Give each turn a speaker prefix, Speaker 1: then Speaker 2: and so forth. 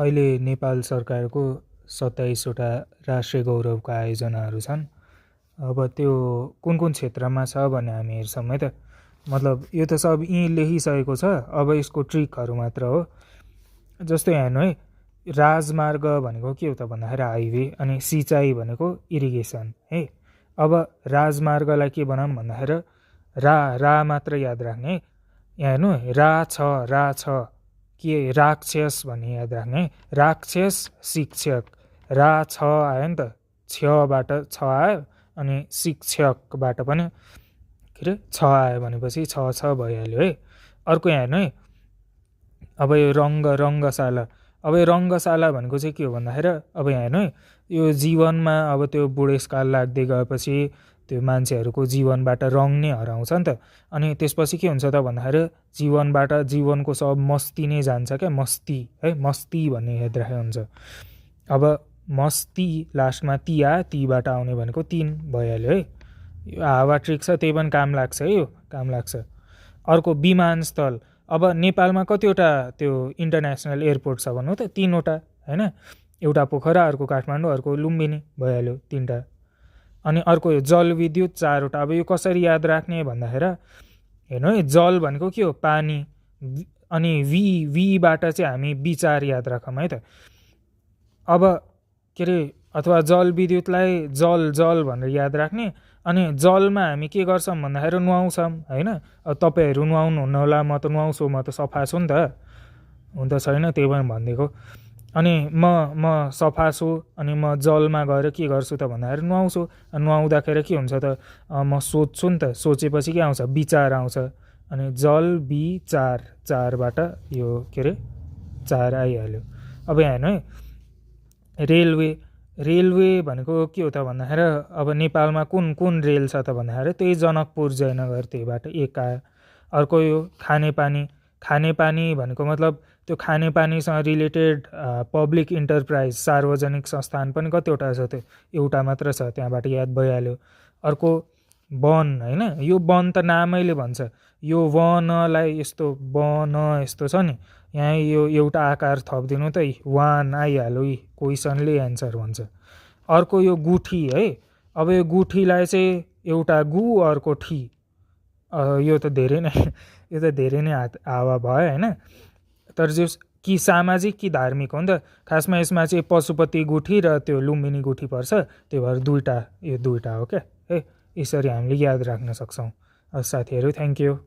Speaker 1: अहिले नेपाल सरकारको 27 वटा राष्ट्रिय गौरवका आयोजनाहरू छन्। अब त्यो कुन कुन क्षेत्रमा छ भने हामी हेर्छौँ है त। मतलब यो त सब यहीँ लेखिसकेको छ, अब यसको ट्रिकहरू मात्र हो। जस्तै हेर्नु है, राजमार्ग भनेको के हो त भन्दाखेरि हाइवे, अनि सिँचाइ भनेको इरिगेसन है। अब राजमार्गलाई के बनाऊँ भन्दाखेरि रा मात्र याद राख्ने। यहाँ हेर्नु, रा छ के राक्षस भन्ने याद राख्ने। राक्षस शिक्षक, रा छ आयो नि त, छबाट छ आयो, अनि शिक्षकबाट पनि के अरे छ आयो भनेपछि छ भइहाल्यो है। अर्को यहाँ हेर्नु है, अब यो रङ्गशाला। अब यो रङ्गशाला भनेको चाहिँ के हो भन्दाखेरि अब यहाँ हेर्नु है, यो जीवनमा अब त्यो बुढेसकाल लाग्दै गएपछि त्यो मान्छेहरूको जीवनबाट रङ नै हराउँछ नि त। अनि त्यसपछि के हुन्छ त भन्दाखेरि जीवनबाट जीवनको सब मस्ती नै जान्छ क्या, मस्ती है, मस्ती भन्ने याद राखेको हुन्छ। अब मस्ती लास्टमा ती आयो, तीबाट आउने भनेको 3 भइहाल्यो है। यो हावा ट्रिक छ, त्यही पनि काम लाग्छ है, यो काम लाग्छ। अर्को विमानस्थल। अब नेपालमा कतिवटा त्यो इन्टरनेसनल एयरपोर्ट छ भन्नु त? 3 वटा होइन। एउटा पोखरा, अर्को काठमाडौँ, अर्को लुम्बिनी भइहाल्यो 3टा। अनि अर्को यो जलविद्युत 4 वटा। अब यो कसरी याद राख्ने भन्दाखेरि हेर्नु है, जल भनेको के हो? पानी। अनि वीबाट चाहिँ हामी विचार याद राखौँ है त। अब के अरे, अथवा जलविद्युतलाई जल भनेर याद राख्ने। अनि जलमा हामी के गर्छौँ भन्दाखेरि नुहाउँछौँ होइन। अब तपाईँहरू नुहाउनुहुन्न होला, म त नुहाउँछु, म त सफा छु नि त, हुन त छैन, त्यही पनि भनिदिएको। अनि म सफा छु, अनि म जलमा गएर के गर्छु त भन्दाखेरि नुहाउँछु। नुहाउँदाखेरि के हुन्छ त, म सोच्छु नि त, सोचेपछि के आउँछ? विचार आउँछ। अनि जल विचार, 4बाट यो के अरे 4 आइहाल्यो। अब यहाँ हेर्नु है, रेलवे भनेको के हो त भन्दाखेरि अब नेपालमा कुन रेल छ त भन्दाखेरि त्यही जनकपुर जयनगर, त्यहीबाट 1 आयो। अर्को यो खानेपानी भनेको मतलब त्यो खानेपानीसँग रिलेटेड पब्लिक इन्टरप्राइज, सार्वजनिक संस्थान पनि कतिवटा छ? त्यो एउटा मात्र छ, त्यहाँबाट याद भइहाल्यो। अर्को वन होइन, यो वन त नामैले भन्छ, यो वनलाई यस्तो वन यस्तो छ नि, यहाँ यो एउटा आकार थपिदिनु त वान आइहाल्यो, क्वेसनले एन्सर भन्छ। अर्को यो गुठी है। अब यो गुठीलाई चाहिँ एउटा गु, अर्को ठी। यो त धेरै नै हावा भयो होइन। तर जो कि सामाजिक कि धार्मिक हो नि त। खासमा यसमा चाहिँ पशुपति गुठी र त्यो लुम्बिनी गुठी पर्छ, त्यही भएर यो दुईटा हो क्या है। यसरी हामीले याद राख्न सक्छौँ। साथीहरू, थ्याङ्क यू।